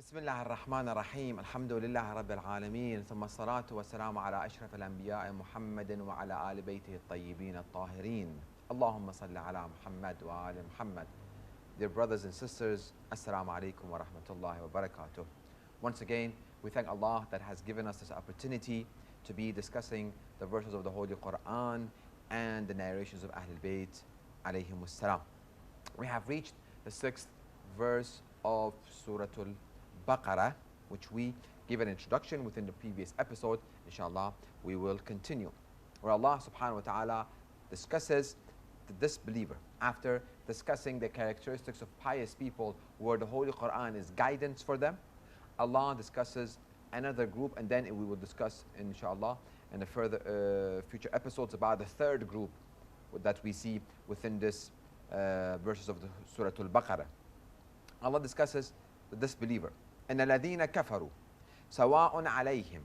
بسم الله الرحمن الرحيم الحمد لله رب العالمين ثم الصلاة والسلام على أشرف الأنبياء محمد وعلى آل بيته الطيبين الطاهرين اللهم صل على محمد وآل محمد. Dear brothers and sisters, Assalamu alaikum wa rahmatullahi wa barakatuh. Once again, we thank Allah that has given us this opportunity to be discussing the verses of the Holy Quran and the narrations of Ahlul Bayt alayhimus salam. We have reached the 6th verse of Surah Al-Baqarah, which we gave an introduction within the previous episode. Inshallah, we will continue. Where Allah subhanahu wa ta'ala discusses the disbeliever after discussing the characteristics of pious people where the Holy Quran is guidance for them. Allah discusses another group, and then we will discuss inshallah in the further future episodes about the third group that we see within this verses of the Surah Al-Baqarah. Allah discusses the disbeliever. إن الذين كفروا سواء عليهم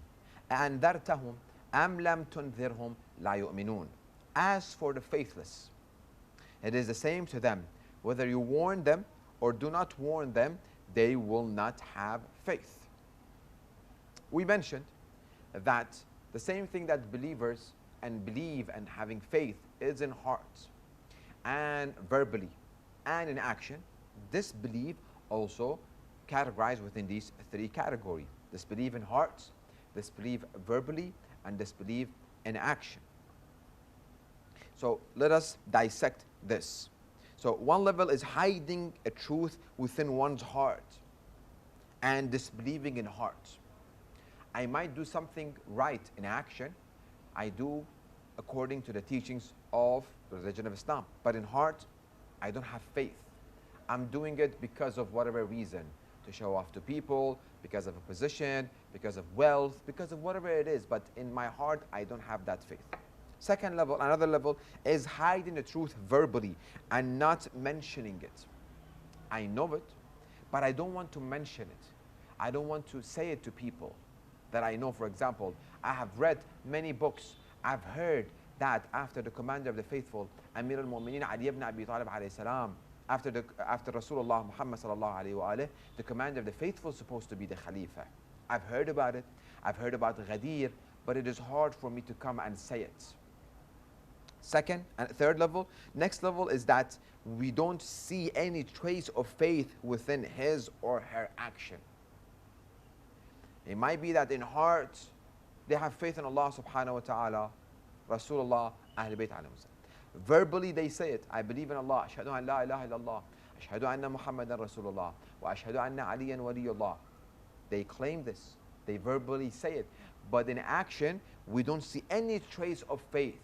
أنذرتهم أم لم تنذرهم لا يؤمنون. As for the faithless, it is the same to them whether you warn them or do not warn them, they will not have faith. We mentioned that the same thing that believers and believe and having faith is in heart and verbally and in action. Disbelief also categorized within these three categories: disbelief in heart, disbelief verbally, and disbelief in action. So let us dissect this. So one level is hiding a truth within one's heart and disbelieving in heart. I might do something right in action. I do according to the teachings of the religion of Islam. But in heart, I don't have faith. I'm doing it because of whatever reason, to show off to people, because of a position, because of wealth, because of whatever it is. But in my heart, I don't have that faith. Second level, another level, is hiding the truth verbally and not mentioning it. I know it, but I don't want to mention it. I don't want to say it to people that I know. For example, I have read many books. I've heard that after the commander of the faithful, Amir al-Mu'mineen Ali ibn Abi Talib alayhi salam, after Rasulullah Muhammad sallallahu alayhi wa alayhi, the commander of the faithful is supposed to be the Khalifa. I've heard about it. I've heard about Ghadir, but it is hard for me to come and say it. Second and third level, next level is that we don't see any trace of faith within his or her action. It might be that in heart they have faith in Allah subhanahu wa ta'ala, Rasulullah, Ahlul Bayt alayhim salam. Verbally they say it: I believe in Allah, ashhadu an la ilaha illallah, ashhadu anna Muhammadan Rasulullah, wa ashhadu anna Aliyan waliyullah. They claim this, they verbally say it, but in action we don't see any trace of faith.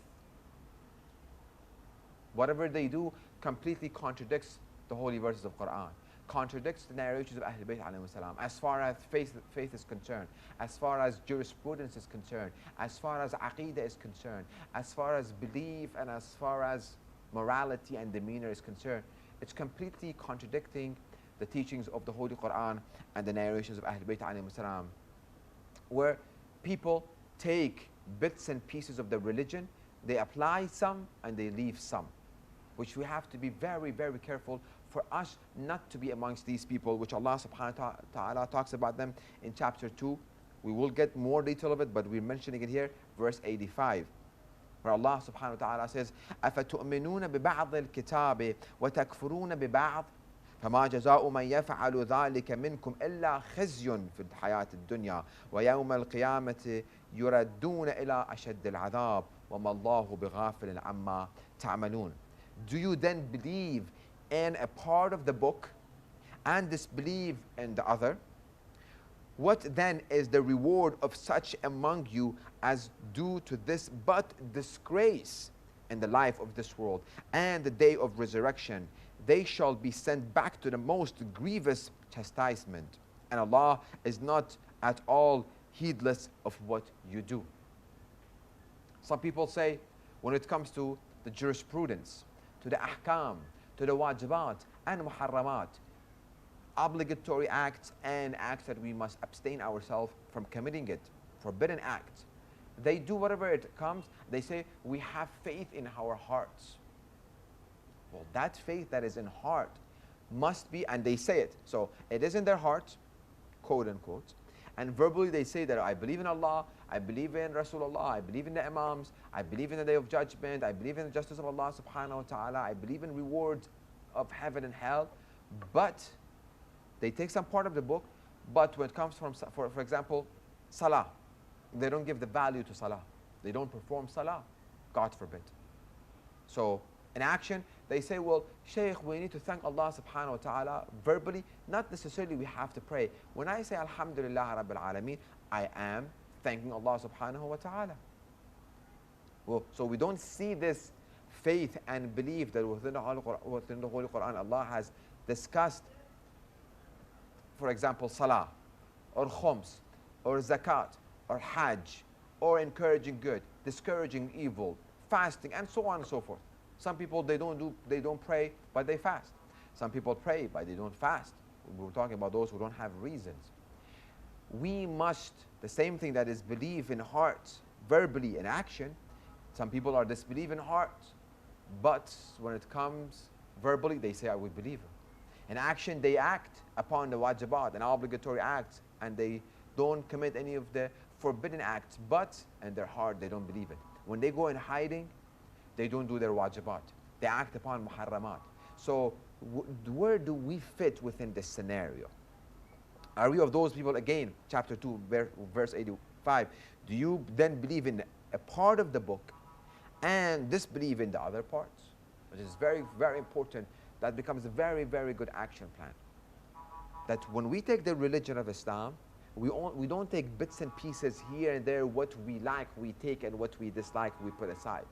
Whatever they do completely contradicts the holy verses of Quran, contradicts the narrations of Ahlul Bayt alayhim salam, as far as faith is concerned, as far as jurisprudence is concerned, as far as aqidah is concerned, as far as belief and as far as morality and demeanor is concerned. It's completely contradicting the teachings of the Holy Quran and the narrations of Ahlul Bayt alayhim salam, where people take bits and pieces of the religion, they apply some and they leave some, which we have to be very, very careful for us not to be amongst these people, which Allah subhanahu wa ta'ala talks about them in chapter 2. We will get more detail of it, but we're mentioning it here, verse 85, where Allah subhanahu wa ta'ala says, أَفَتُؤْمِنُونَ بِبَعْضِ الْكِتَابِ وَتَكْفُرُونَ بِبَعْضِ فما جزاء من يفعل ذلك منكم إلا خزي في الحياة الدنيا ويوم القيامة يردون إلى أشد العذاب وما الله بغافل عما تعملون. Do you then believe in a part of the book and disbelieve in the other? What then is the reward of such among you as do to this but disgrace in the life of this world and the day of resurrection? They shall be sent back to the most grievous chastisement, and Allah is not at all heedless of what you do. Some people say, when it comes to the jurisprudence, to the ahkam, to the wajibat and muharramat, obligatory acts and acts that we must abstain ourselves from committing it, forbidden acts, they do whatever it comes. They say, we have faith in our hearts. Well, that faith that is in heart must be, and they say it, so it is in their heart, quote unquote. And verbally they say that I believe in Allah, I believe in Rasulullah, I believe in the Imams, I believe in the Day of Judgment, I believe in the justice of Allah subhanahu wa ta'ala, I believe in rewards of heaven and hell. But they take some part of the book, but when it comes from, for example, Salah, they don't give the value to Salah. They don't perform Salah, God forbid. So in action, they say, well, Shaykh, we need to thank Allah subhanahu wa ta'ala verbally. Not necessarily we have to pray. When I say Alhamdulillah Rabbil Alameen, I am thanking Allah subhanahu wa ta'ala. Well, so we don't see this faith and belief that within the Holy Quran, Allah has discussed, for example, Salah, or Khums, or Zakat, or Hajj, or encouraging good, discouraging evil, fasting, and so on and so forth. Some people, they don't pray, but they fast. Some people pray, but they don't fast. We're talking about those who don't have reasons. We must, the same thing that is belief in heart, verbally in action. Some people are disbelief in heart, but when it comes verbally, they say, I will believe it. In action, they act upon the wajibat and obligatory acts, and they don't commit any of the forbidden acts, but in their heart, they don't believe it. When they go in hiding, they don't do their wajibat. They act upon muharramat. So where do we fit within this scenario? Are we of those people, again, chapter 2, verse 85, do you then believe in a part of the book and disbelieve in the other parts? Which is very, very important. That becomes a very, very good action plan. That when we take the religion of Islam, we don't take bits and pieces here and there. What we like, we take, and what we dislike, we put aside.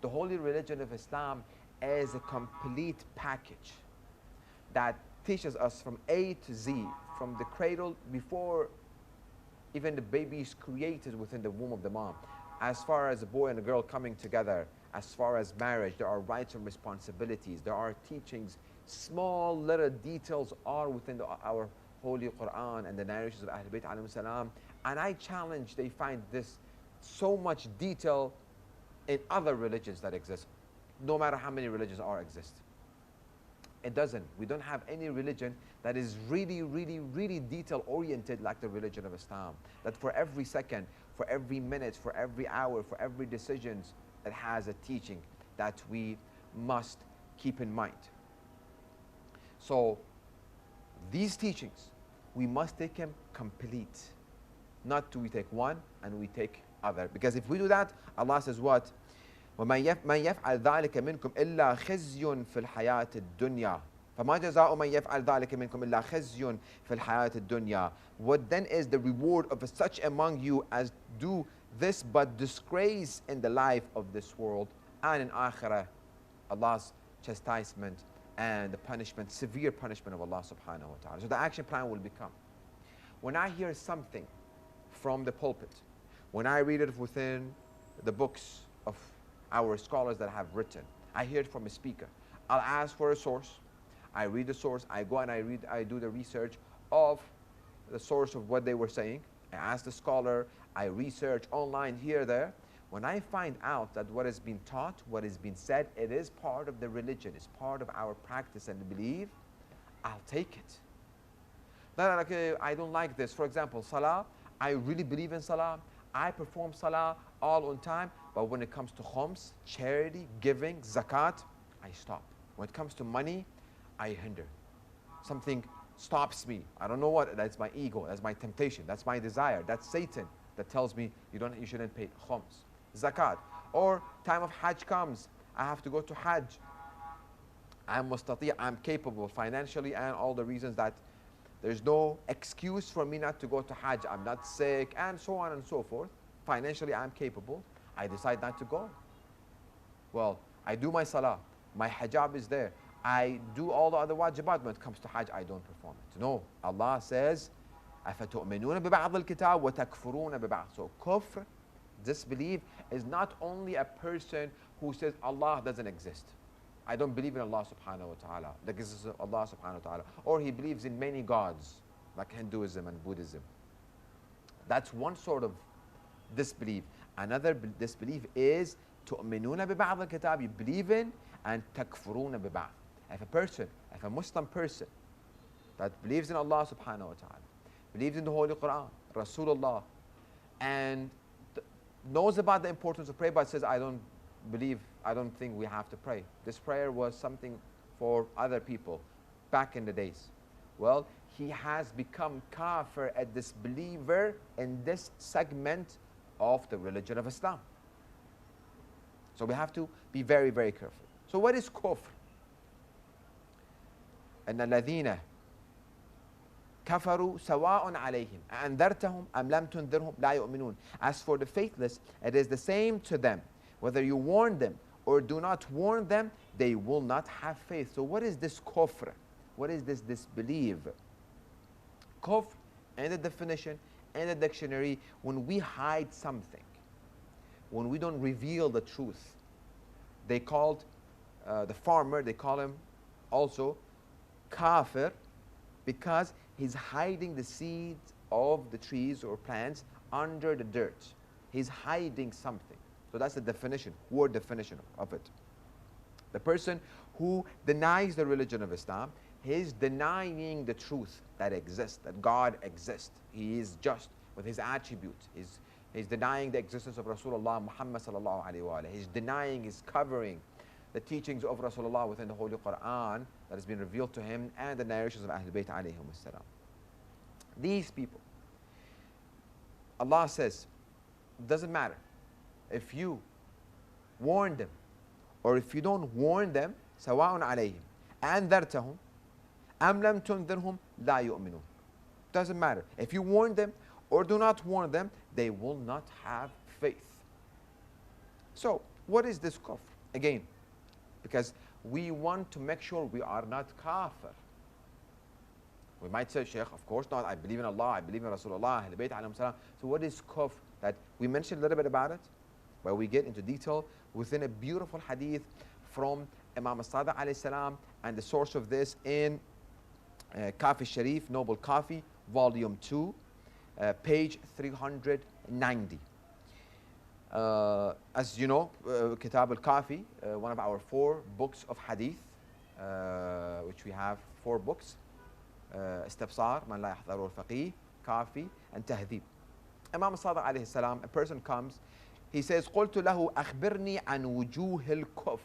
The holy religion of Islam is a complete package that teaches us from A to Z, from the cradle before even the baby is created within the womb of the mom. As far as a boy and a girl coming together, as far as marriage, there are rights and responsibilities, there are teachings, small little details are within our Holy Quran and the narrations of Ahlul Bayt alayhim salam. And I challenge, they find this so much detail in other religions that exist, no matter how many religions exist. It doesn't. We don't have any religion that is really, really, really detail-oriented like the religion of Islam. That for every second, for every minute, for every hour, for every decision, it has a teaching that we must keep in mind. So these teachings, we must take them complete. Not do we take one and we take other. Because if we do that, Allah says what? وَمَنْ يَفْعَلْ ذَلِكَ مِنْكُمْ إِلَّا خِزْيٌ فِي الْحَيَاةِ الدُّنْيَا فَمَا جَزَاءُ مَنْ يَفْعَلْ ذَلِكَ مِنْكُمْ إِلَّا خِزْيٌ فِي الْحَيَاةِ الدُّنْيَا. What then is the reward of such among you as do this but disgrace in the life of this world, and in Akhirah, Allah's chastisement and the punishment, severe punishment of Allah subhanahu wa ta'ala. So the action plan will become, when I hear something from the pulpit, when I read it within the books of our scholars that have written, I hear it from a speaker, I'll ask for a source, I read the source, I go and I do the research of the source of what they were saying, I ask the scholar, I research online here, there. When I find out that what has been taught, what has been said, it is part of the religion, it's part of our practice and belief, I'll take it. Not like, I don't like this. For example, Salah, I really believe in Salah, I perform Salah all on time, but when it comes to khums, charity, giving, zakat, I stop. When it comes to money, I hinder. Something stops me. I don't know what, that's my ego, that's my temptation, that's my desire, that's Satan that tells me you shouldn't pay khums, zakat. Or time of Hajj comes, I have to go to Hajj. I'm mustati', I'm capable financially, and all the reasons that there's no excuse for me not to go to Hajj. I'm not sick, and so on and so forth. Financially, I'm capable. I decide not to go. Well, I do my salah. My hijab is there. I do all the other wajibat. When it comes to Hajj, I don't perform it. No. Allah says, أَفَتُؤْمِنُونَ بِبَعْضِ الْكِتَابِ وَتَكْفُرُونَ بِبَعْضِ. So kufr, disbelief, is not only a person who says Allah doesn't exist. I don't believe in Allah subhanahu wa ta'ala, the existence of Allah subhanahu wa ta'ala. Or he believes in many gods, like Hinduism and Buddhism. That's one sort of disbelief. Another disbelief is تُؤْمِنُونَ بِبَعْضِ الْكِتَابِ, you believe in, and تَكْفُرُونَ بِبَعْضِ. If a Muslim person that believes in Allah subhanahu wa ta'ala, believed in the Holy Quran, Rasulullah, and knows about the importance of prayer, but says, I don't think we have to pray. This prayer was something for other people back in the days. Well, he has become kafir, a disbeliever in this segment of the religion of Islam. So we have to be very, very careful. So what is kufr? أن الذين كفروا سواء عليهم أنذرتهم أم لم تنذرهم لا يؤمنون. As for the faithless, it is the same to them. Whether you warn them or do not warn them, they will not have faith. So what is this kufr? What is this disbelief? Kufr, in the definition, in the dictionary, when we hide something, when we don't reveal the truth. They called the farmer, they call him also kafir, because he's hiding the seeds of the trees or plants under the dirt. He's hiding something. So that's the definition, word definition of it. The person who denies the religion of Islam, he's denying the truth that exists, that God exists. He is just with his attributes. He's denying the existence of Rasulullah Muhammad sallallahu alayhi wa alayhi. He's denying, he's covering the teachings of Rasulullah within the Holy Quran that has been revealed to him and the narrations of Ahlul Bayt alayhim as-salam. These people, Allah says, doesn't matter if you warn them or if you don't warn them, سواء عليهم أنذرتهم أم لم تنذرهم لا يؤمنون. Doesn't matter. If you warn them or do not warn them, they will not have faith. So, what is this kufr? Again, because we want to make sure we are not kafir. We might say, Sheikh, of course not. I believe in Allah, I believe in Rasulullah, Ahlul Bayt alayhim salam. So what is kufr? That we mentioned a little bit about it, where we get into detail within a beautiful hadith from Imam as-Sadiq alayhi salam, and the source of this in Kafi Sharif, Noble Kafi, volume 2, page 390. As you know, Kitab al-Kafi, one of our 4 books of hadith, which we have 4 books, Tafsir, Man la yahdharu al-faqih, Kafi, and Tahdhib. Imam as-Sadiq alayhi salam, a person comes, he says, قُلْتُ لَهُ أَخْبِرْنِي عَنْ وُجُوهِ الْكُفْرِ.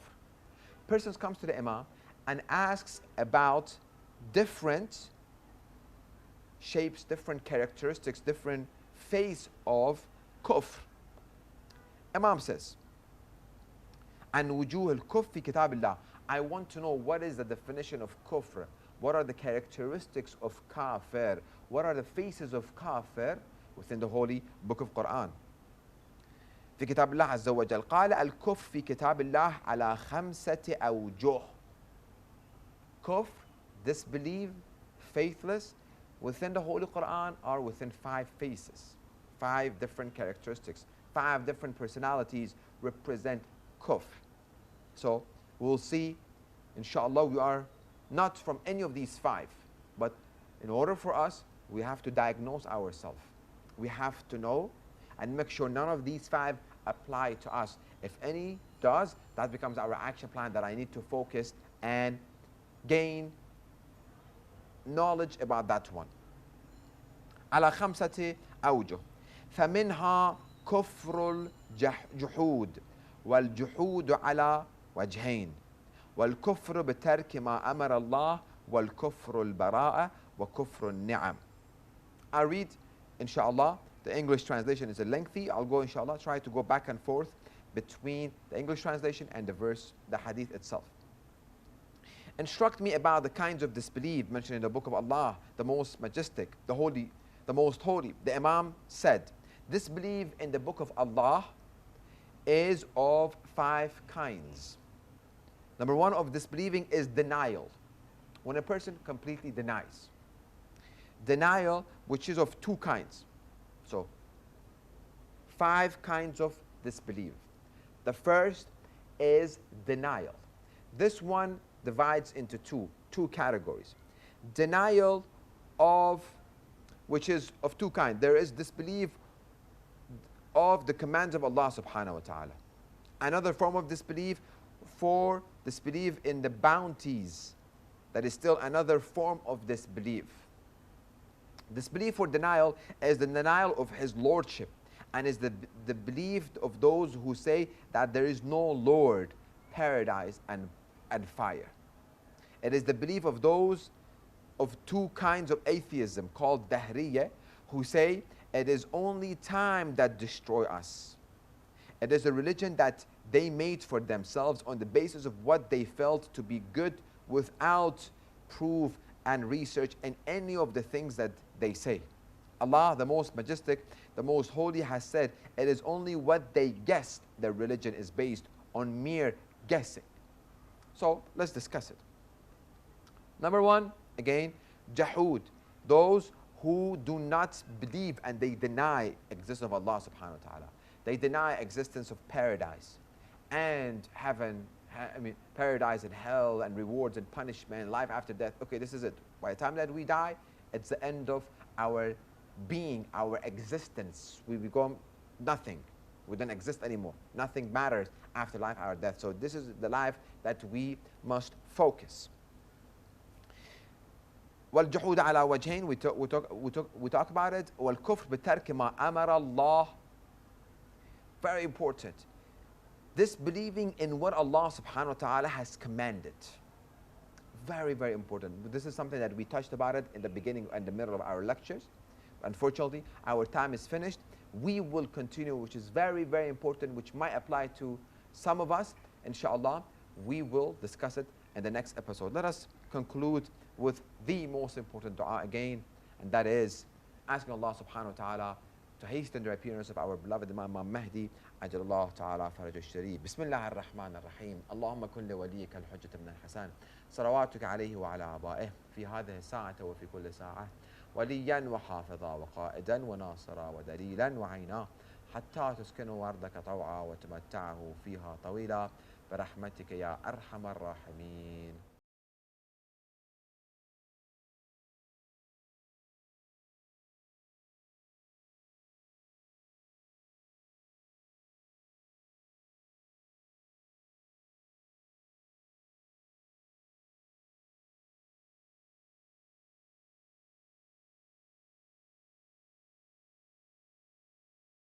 Person comes to the Imam and asks about different shapes, different characteristics, different face of kufr. Imam says, عن وجوه الكفر في كتاب الله. I want to know what is the definition of kufr. What are the characteristics of kafir? What are the faces of kafir within the holy book of Quran? في كتاب الله عز وجل قال الكفر في كتاب الله على 5 أوجه. Kufr, disbelief, faithless, within the Holy Quran are within 5 faces, 5 different characteristics, 5 different personalities represent kufr. So we'll see, inshallah, we are not from any of these 5, but in order for us, we have to diagnose ourselves. We have to know and make sure none of these 5 apply to us. If any does, that becomes our action plan that I need to focus and gain knowledge about that one. على 5 أوجه. فمنها كفر الجحود والجحود على وجهين والكفر بترك ما أمر الله والكفر البراءة وكفر النعم. I read, inshallah, the English translation is lengthy. I'll go, inshallah, try to go back and forth between the English translation and the verse, the hadith itself. Instruct me about the kinds of disbelief mentioned in the book of Allah, the most majestic, the holy, the most holy. The Imam said, disbelief in the book of Allah is of 5 kinds. Number 1 of disbelieving is denial. When a person completely denies. Denial, which is of 2 kinds. So, 5 kinds of disbelief. The first is denial. This one divides into two categories. Denial of, which is of 2 kinds. There is disbelief of the commands of Allah subhanahu wa ta'ala. Another form of disbelief for disbelief in the bounties. That is still another form of disbelief. This belief or denial is the denial of his lordship, and is the belief of those who say that there is no Lord, paradise and fire. It is the belief of those of two kinds of atheism called Dahriyya, who say it is only time that destroy us. It is a religion that they made for themselves on the basis of what they felt to be good, without proof and research in any of the things that they say. Allah, the most majestic, the most holy, has said it is only what they guessed. Their religion is based on mere guessing. So let's discuss it. Number one, again, Jahud, those who do not believe and they deny existence of Allah subhanahu wa ta'ala. They deny existence of paradise and heaven, paradise and hell and rewards and punishment, life after death. Okay, this is it. By the time that we die, it's the end of our being, our existence. We become nothing. We don't exist anymore. Nothing matters after life, our death. So this is the life that we must focus. والجحود على وجهين, we talk about it. والكفر بترك ما أمر الله. Very important. This believing in what Allah subhanahu wa ta'ala has commanded. Very, very important. This is something that we touched about it in the beginning and the middle of our lectures. Unfortunately, our time is finished. We will continue, which is very, very important, which might apply to some of us. Inshallah, we will discuss it in the next episode. Let us conclude with the most important dua again, and that is asking Allah subhanahu wa ta'ala to hasten the appearance of our beloved Imam Mahdi عجل الله تعالى فرج الشريف. بسم الله الرحمن الرحيم. اللهم كن لوليك الحجة بن الحسن صلواتك عليه وعلى آبائه في هذه الساعة وفي كل ساعة وليا وحافظا وقائدا وناصرا ودليلا وعينا حتى تسكنوا أرضك طوعا وتمتعه فيها طويلا برحمتك يا أرحم الراحمين.